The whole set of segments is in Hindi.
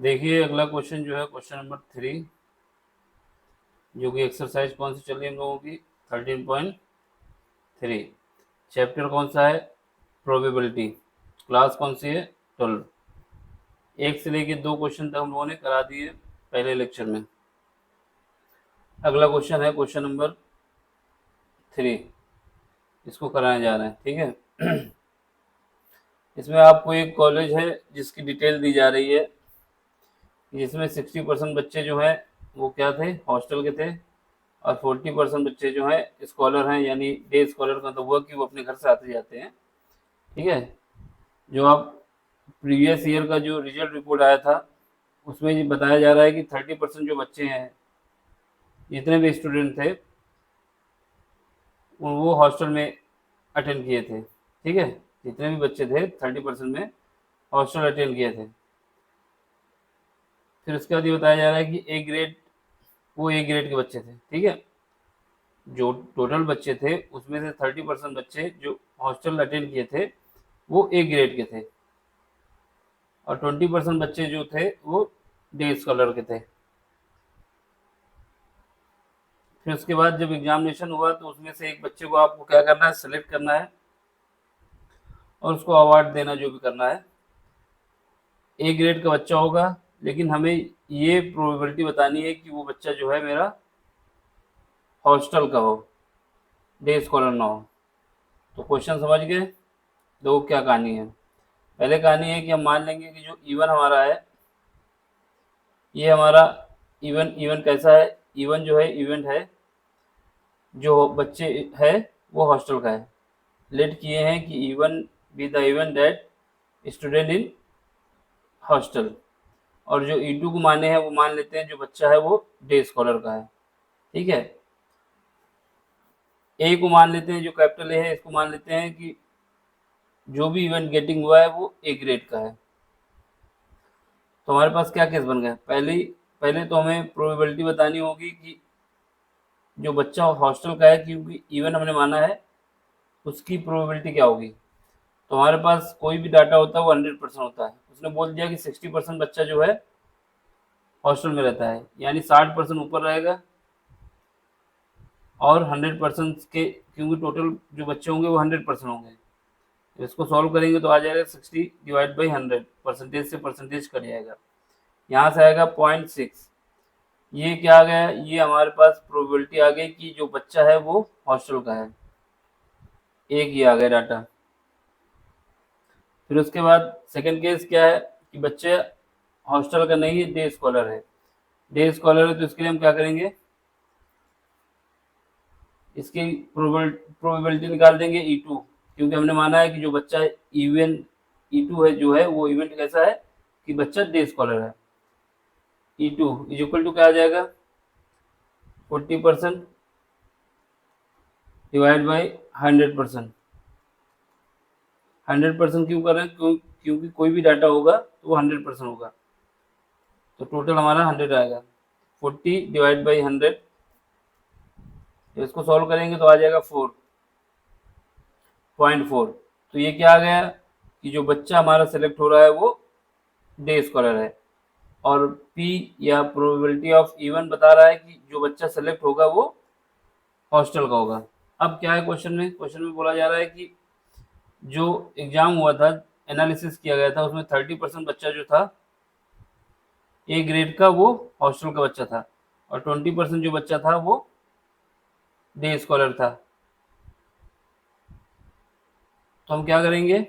देखिए अगला क्वेश्चन जो है क्वेश्चन नंबर 3, जो कि एक्सरसाइज कौन सी चल रही है हम लोगों की 13.3। चैप्टर कौन सा है? प्रोबेबिलिटी। क्लास कौन सी है? 12। एक से लेके 2 क्वेश्चन तक हम लोगों ने करा दिए पहले लेक्चर में। अगला क्वेश्चन है क्वेश्चन नंबर 3, इसको कराने जा रहे हैं। ठीक है। इसमें आपको एक कॉलेज है जिसकी डिटेल दी जा रही है, जिसमें 60% बच्चे जो हैं वो क्या थे? हॉस्टल के थे, और 40% बच्चे जो हैं स्कॉलर हैं, यानी डे स्कॉलर का मतलब हुआ कि वो अपने घर से आते जाते हैं। ठीक है। जो आप प्रीवियस ईयर का जो रिजल्ट रिपोर्ट आया था उसमें ये बताया जा रहा है कि 30% जो बच्चे हैं, जितने भी स्टूडेंट थे वो हॉस्टल में अटेंड किए थे। ठीक है। जितने भी बच्चे थे 30% में हॉस्टल अटेंड किए थे। फिर उसके बाद ये बताया जा रहा है कि ए ग्रेड, वो ए ग्रेड के बच्चे थे। ठीक है। जो टोटल बच्चे थे उसमें से 30% बच्चे जो हॉस्टल अटेंड किए थे वो ए ग्रेड के थे, और 20% बच्चे जो थे वो डे स्कॉलर के थे। फिर उसके बाद जब एग्जामिनेशन हुआ तो उसमें से एक बच्चे को आपको क्या करना है? सेलेक्ट करना है और उसको अवार्ड देना जो भी करना है। ए ग्रेड का बच्चा होगा, लेकिन हमें ये प्रोबेबिलिटी बतानी है कि वो बच्चा जो है मेरा हॉस्टल का हो, डे स्कॉलर ना हो। तो क्वेश्चन समझ गए? देखो क्या कहानी है। पहले कहानी है कि हम मान लेंगे कि जो इवन हमारा है, ये हमारा इवन इवन कैसा है? इवन जो है इवेंट है, जो बच्चे है वो हॉस्टल का है। लेट किए हैं कि even be the event that student in hostel, और जो ई टू को माने हैं वो मान लेते हैं जो बच्चा है वो डे स्कॉलर का है। ठीक है। ए को मान लेते हैं, जो कैपिटल ए है इसको मान लेते हैं कि जो भी इवेंट गेटिंग हुआ है वो ए ग्रेड का है। तो हमारे पास क्या केस बन गया? पहले तो हमें प्रोबेबिलिटी बतानी होगी कि जो बच्चा हॉस्टल का है, क्योंकि इवन हमने माना है, उसकी प्रोबेबिलिटी क्या होगी। तो हमारे पास कोई भी डाटा होता है वो 100% होता है। उसने बोल दिया कि 60% बच्चा जो है हॉस्टल में रहता है, यानी 60% ऊपर रहेगा, और 100% के, क्योंकि टोटल जो बच्चे होंगे वो 100% होंगे। तो इसको सॉल्व करेंगे तो आ जाएगा 60 डिवाइड बाई 100, परसेंटेज से परसेंटेज कट जाएगा। यहाँ से आएगा 0.6। ये क्या आ गया? ये हमारे पास प्रोबेबिलिटी आ गई कि जो बच्चा है वो हॉस्टल का है। एक ही आ गया डाटा। फिर उसके बाद सेकंड केस क्या है कि बच्चे हॉस्टल का नहीं है, डे स्कॉलर है। डे स्कॉलर है तो इसके लिए हम क्या करेंगे? इसकी प्रोबेबिलिटी निकाल देंगे E2, क्योंकि हमने माना है कि जो बच्चा इवेंट E2 है जो है वो इवेंट कैसा है कि बच्चा डे स्कॉलर है। E2 इज इक्वल टू क्या आ जाएगा? 40% डिवाइड बाई 100%। 100% क्यों कर रहे हैं? क्योंकि कोई भी डाटा होगा तो वो 100% होगा। तो टोटल हमारा 100 आएगा। 40 डिवाइड बाई 100, तो इसको सॉल्व करेंगे तो आ जाएगा 4.4। तो ये क्या आ गया कि जो बच्चा हमारा सेलेक्ट हो रहा है वो डे स्कॉलर है, और P या प्रोबेबिलिटी ऑफ इवन बता रहा है कि जो बच्चा सेलेक्ट होगा वो हॉस्टल का होगा। अब क्या है क्वेश्चन में बोला जा रहा है कि जो एग्जाम हुआ था, एनालिसिस किया गया था, उसमें 30% बच्चा जो था ए ग्रेड का वो हॉस्टल का बच्चा था, और 20% जो बच्चा था वो डे स्कॉलर था। तो हम क्या करेंगे?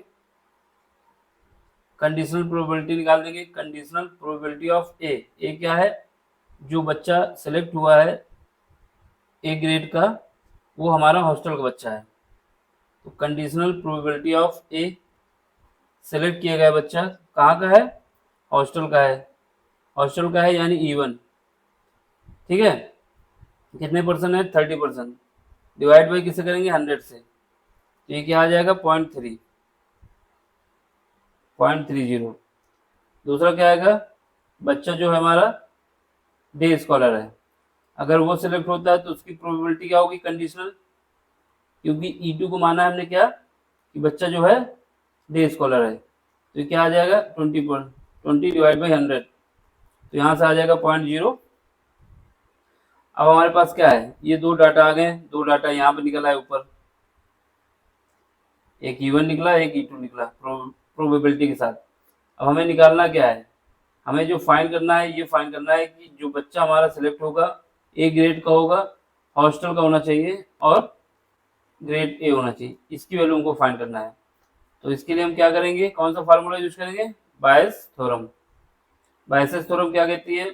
कंडीशनल प्रोबेबिलिटी निकाल देंगे। कंडीशनल प्रोबेबिलिटी ऑफ ए क्या है? जो बच्चा सेलेक्ट हुआ है ए ग्रेड का वो हमारा हॉस्टल का बच्चा है। तो conditional probability of A, select किया गया बच्चा कहाँ का है? हॉस्टल का है। हॉस्टल का है यानी E1। ठीक है। कितने परसेंट है? 30%। डिवाइड बाई किसे करेंगे? 100 से। तो ये क्या आ जाएगा? 0.30। दूसरा क्या आएगा? बच्चा जो है हमारा डे स्कॉलर है, अगर वो सिलेक्ट होता है तो उसकी प्रोबेबिलिटी क्या होगी? कंडीशनल, क्योंकि E2 को माना है हमने क्या कि बच्चा जो है डे स्कॉलर है। तो ये क्या आ जाएगा? 20 डिवाइड बाई 100। तो यहाँ से आ जाएगा 0.0। अब हमारे पास क्या है, ये दो डाटा आ गए, दो डाटा यहाँ पे निकला है ऊपर, एक E1 निकला, एक E2 निकला प्रोबेबिलिटी के साथ। अब हमें निकालना क्या है, हमें जो फाइंड करना है, ये फाइंड करना है कि जो बच्चा हमारा सिलेक्ट होगा ए ग्रेड का होगा, हॉस्टल का होना चाहिए और ग्रेड ए होना चाहिए, इसकी वैल्यू हमको फाइंड करना है। तो इसके लिए हम क्या करेंगे, कौन सा फार्मूला यूज करेंगे, बायस थ्योरम। बायसेस थ्योरम क्या कहती है,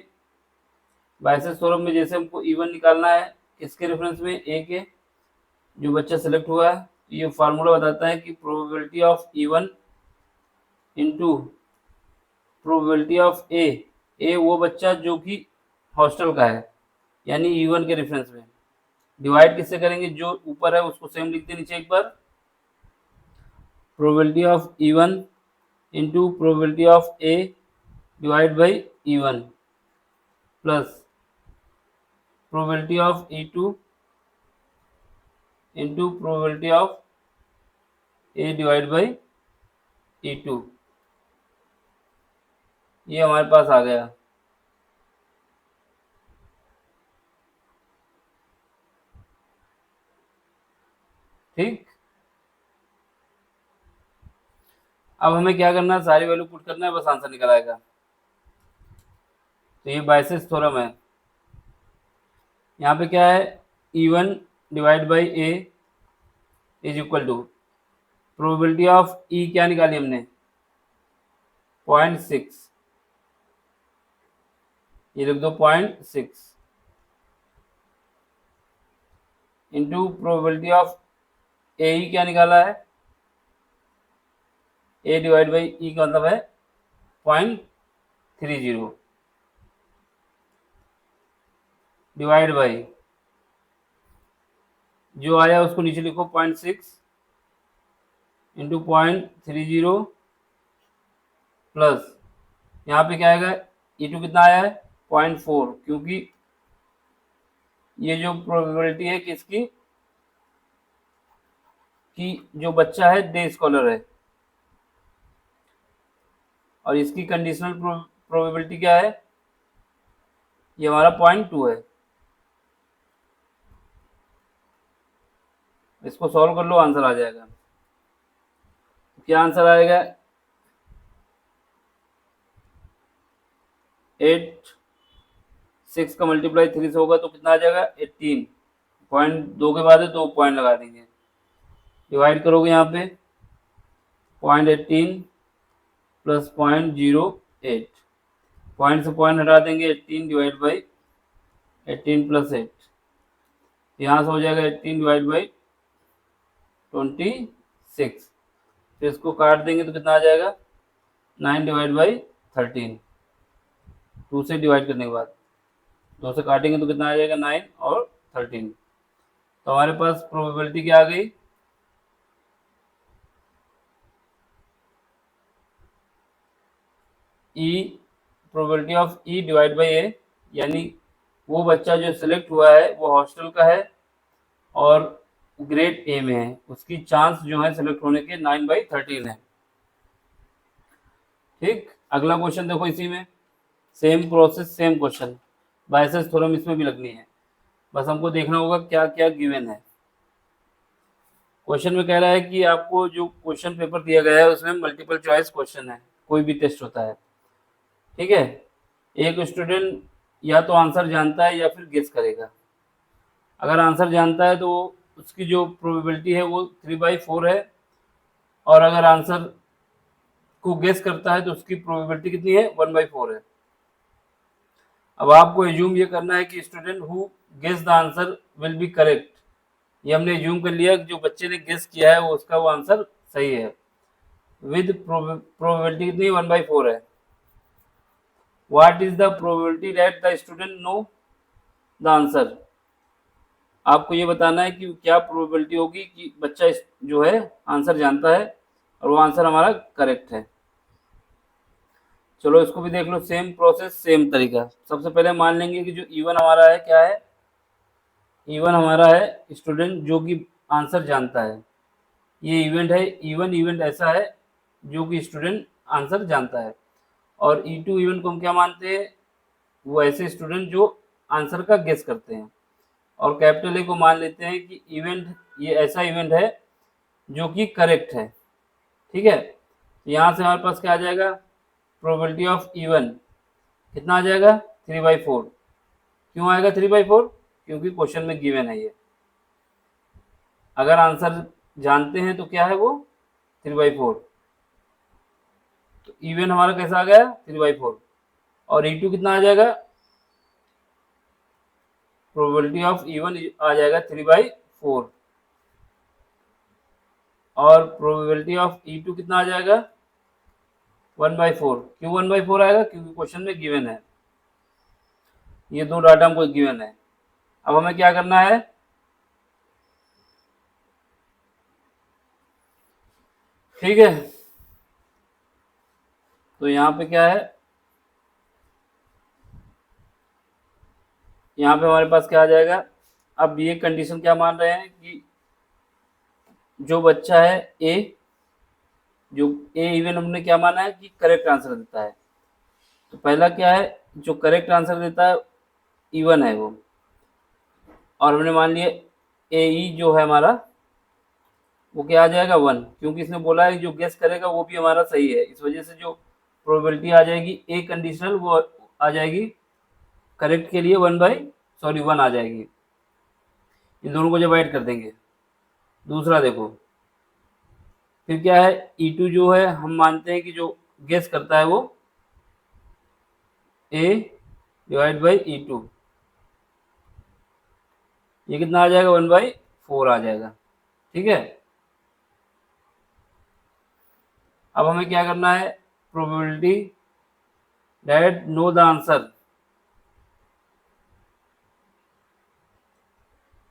बायसेस थ्योरम में जैसे हमको E1 निकालना है किसके रेफरेंस में, ए के, जो बच्चा सेलेक्ट हुआ है, तो ये फार्मूला बताता है कि probability of E1 into probability of A वो बच्चा जो कि हॉस्टल का है यानी E1 के रेफरेंस में, डिवाइड किससे करेंगे, जो ऊपर है उसको सेम लिख दे नीचे एक बार, probability of E1 into probability of A divide by E1 plus probability of E2 into probability of A divide by E2। ये हमारे पास आ गया। ठीक, अब हमें क्या करना है, सारी वैल्यू पुट करना है, बस आंसर निकल आएगा। तो ये बायसेस थ्योरम है। यहाँ पे क्या है, E1 divide by A is equal to probability of E क्या निकाली हमने, 0.6, ये लिख दो 0.6 into probability of A E क्या निकाला है, ए डिवाइड बाई ई का मतलब है 0.30 डिवाइड बाई जो आया उसको नीचे लिखो 0.6 इंटू 0.30 प्लस यहाँ पे क्या आएगा, E2 कितना आया है 0.4, क्योंकि ये जो प्रोबेबिलिटी है किसकी, कि जो बच्चा है डे स्कॉलर है, और इसकी कंडीशनल प्रोबेबिलिटी क्या है, ये हमारा 0.2 है। इसको सॉल्व कर लो, आंसर आ जाएगा। क्या आंसर आएगा, 8 6 का मल्टीप्लाई 3 से होगा तो कितना आ जाएगा 18, पॉइंट 2 के बाद है 2 पॉइंट लगा देंगे, डिवाइड करोगे यहाँ पे 0.18 प्लस 0.08, पॉइंट से पॉइंट हटा देंगे, 18 डिवाइड बाई 18 प्लस 8, यहाँ से हो जाएगा 18 डिवाइड बाई 26, तो इसको काट देंगे तो कितना आ जाएगा 9 डिवाइड बाई 13, 2 से डिवाइड करने के बाद 2 से काटेंगे तो कितना आ जाएगा 9 और 13। तो हमारे पास प्रोबेबिलिटी क्या आ गई, E probability of E divide by A, यानी वो बच्चा जो सिलेक्ट हुआ है वो हॉस्टल का है और ग्रेड ए में है, उसकी चांस जो है सिलेक्ट होने के 9/13 है। ठीक, अगला क्वेश्चन देखो, इसी में same process same question, biases theorem इसमें भी लगनी है, बस हमको देखना होगा क्या क्या गिवन है। क्वेश्चन में कह रहा है कि आपको जो क्वेश्चन पेपर दिया गया है उसमें मल्टीपल चॉइस क्वेश्चन है, कोई भी टेस्ट होता है, ठीक है। एक स्टूडेंट या तो आंसर जानता है या फिर गेस करेगा। अगर आंसर जानता है तो उसकी जो प्रोबेबिलिटी है वो 3/4 है, और अगर आंसर को गेस करता है तो उसकी प्रोबेबिलिटी कितनी है, 1/4 है। अब आपको एज्यूम ये करना है कि student who guess the answer will be correct, ये हमने एज्यूम कर लिया कि जो बच्चे ने गेस किया है वो उसका वो आंसर सही है, विद प्रोबेबिलिटी कितनी 1/4 है। What is the probability that the student no the answer, आपको ये बताना है कि क्या प्रोबेबिलिटी होगी कि बच्चा जो है आंसर जानता है और वो आंसर हमारा करेक्ट है। चलो इसको भी देख लो, सेम प्रोसेस सेम तरीका। सबसे पहले मान लेंगे कि जो E1 हमारा है क्या है, E1 हमारा है स्टूडेंट जो कि आंसर जानता है, ये इवेंट है E1 इवेंट ऐसा है जो कि स्टूडेंट आंसर जानता है, और E2 इवेंट को हम क्या मानते हैं, वो ऐसे स्टूडेंट जो आंसर का गेस करते हैं। और कैपिटल ए को मान लेते हैं कि इवेंट, ये ऐसा इवेंट है जो कि करेक्ट है। ठीक है, यहाँ से हमारे पास क्या आ जाएगा, प्रोबेबिलिटी ऑफ इवन कितना आ जाएगा 3/4। क्यों आएगा 3/4? क्योंकि क्वेश्चन में गिवन है ये। अगर आंसर जानते हैं तो क्या है वो 3/4। तो इवन हमारा कैसा आ गया 3/4। और E2 कितना आ जाएगा, प्रोबेबिलिटी ऑफ इवन आ जाएगा 3/4। और प्रोबेबिलिटी ऑफ E2 कितना आ जाएगा 1/4। क्यों 1/4 आएगा? क्योंकि क्वेश्चन में गिवन है, ये दो डाटा हमको गिवन है। अब हमें क्या करना है, ठीक है। तो यहाँ पे क्या है, यहाँ पे हमारे पास क्या आ जाएगा, अब ये कंडीशन क्या मान रहे हैं कि जो बच्चा है ए, जो ए इवन हमने क्या माना है कि करेक्ट आंसर देता है। तो पहला क्या है, जो करेक्ट आंसर देता है इवन है वो। और हमने मान लिया ए ई जो है हमारा वो क्या आ जाएगा 1, क्योंकि इसने बोला है जो गेस करेगा वो भी हमारा सही है। इस वजह से जो प्रोबेबिलिटी आ जाएगी ए कंडीशनल वो आ जाएगी करेक्ट के लिए 1 आ जाएगी। इन दोनों को जब ऐड कर देंगे। दूसरा देखो, फिर क्या है, E2 जो है हम मानते हैं कि जो गेस करता है वो A/E2, ये कितना आ जाएगा 1/4 आ जाएगा। ठीक है, अब हमें क्या करना है, probability that know the answer,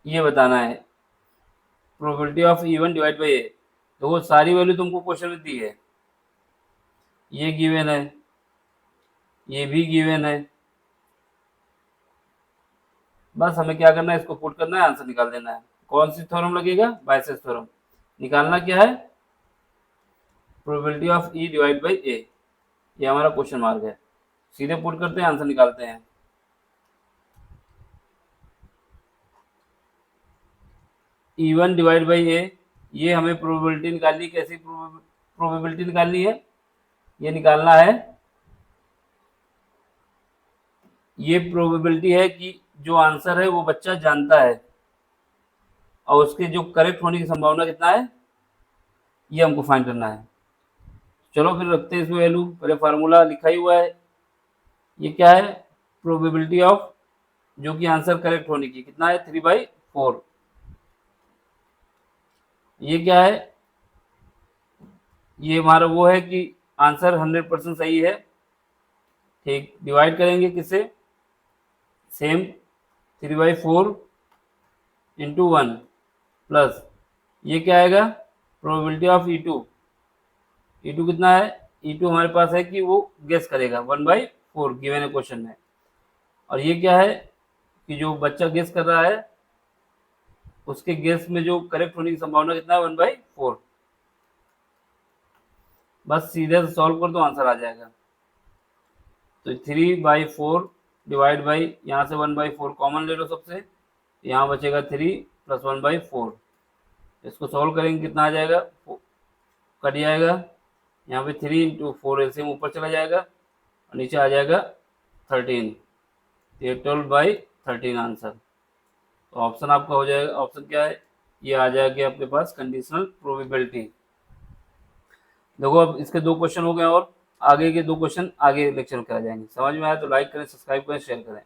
ये बताना है। Probability of even divide by A, तो वो सारी वैल्यू तुमको क्वेश्चन में दी है, ये गिवन है, ये भी गिवन है। बस हमें क्या करना है, इसको पुट करना है, आंसर निकाल देना है। कौन सी थ्योरम लगेगा, बायसेस थ्योरम। निकालना क्या है, probability of E divide by A, ये हमारा क्वेश्चन मार्क है। सीधे पुट करते हैं, आंसर निकालते हैं। E1 डिवाइड बाई ए, ये हमें प्रोबेबिलिटी निकालनी, कैसी प्रोबेबिलिटी निकालनी है, ये निकालना है, ये प्रोबेबिलिटी है कि जो आंसर है वो बच्चा जानता है और उसके जो करेक्ट होने की संभावना कितना है, ये हमको फाइंड करना है। चलो फिर रखते हैं इसमें वैल्यू। पहले फार्मूला लिखा ही हुआ है, ये क्या है, प्रोबेबिलिटी ऑफ जो कि आंसर करेक्ट होने की कितना है 3/4। ये क्या है, ये हमारा वो है कि आंसर 100% सही है। ठीक, डिवाइड करेंगे किससे, सेम 3/4 इंटू 1 प्लस ये क्या आएगा, प्रोबेबिलिटी ऑफ E2 कितना है, E2 हमारे पास है कि वो गेस करेगा 1/4 गिवन है क्वेश्चन में। और ये क्या है कि जो बच्चा गेस कर रहा है उसके गेस में जो करेक्ट होने की संभावना कितना है 1/4। बस सीधे से सॉल्व कर दो, आंसर आ जाएगा। तो 3/4 डिवाइड बाई, यहाँ से 1/4 कॉमन ले लो सबसे, यहाँ बचेगा 3 प्लस 1/4। इसको सॉल्व करेंगे कितना आ जाएगा, कट जाएगा। यहाँ पे 3 इंटू 4 एलसीएम ऊपर चला जाएगा और नीचे आ जाएगा 13, ये 12/13 आंसर। तो ऑप्शन आपका हो जाएगा, ऑप्शन क्या है, ये आ जाएगा आपके पास कंडीशनल प्रोबेबिलिटी। देखो अब इसके दो क्वेश्चन हो गए और आगे के दो क्वेश्चन आगे लेक्चर में करा जाएंगे। समझ में आया तो लाइक करें, सब्सक्राइब करें, शेयर करें।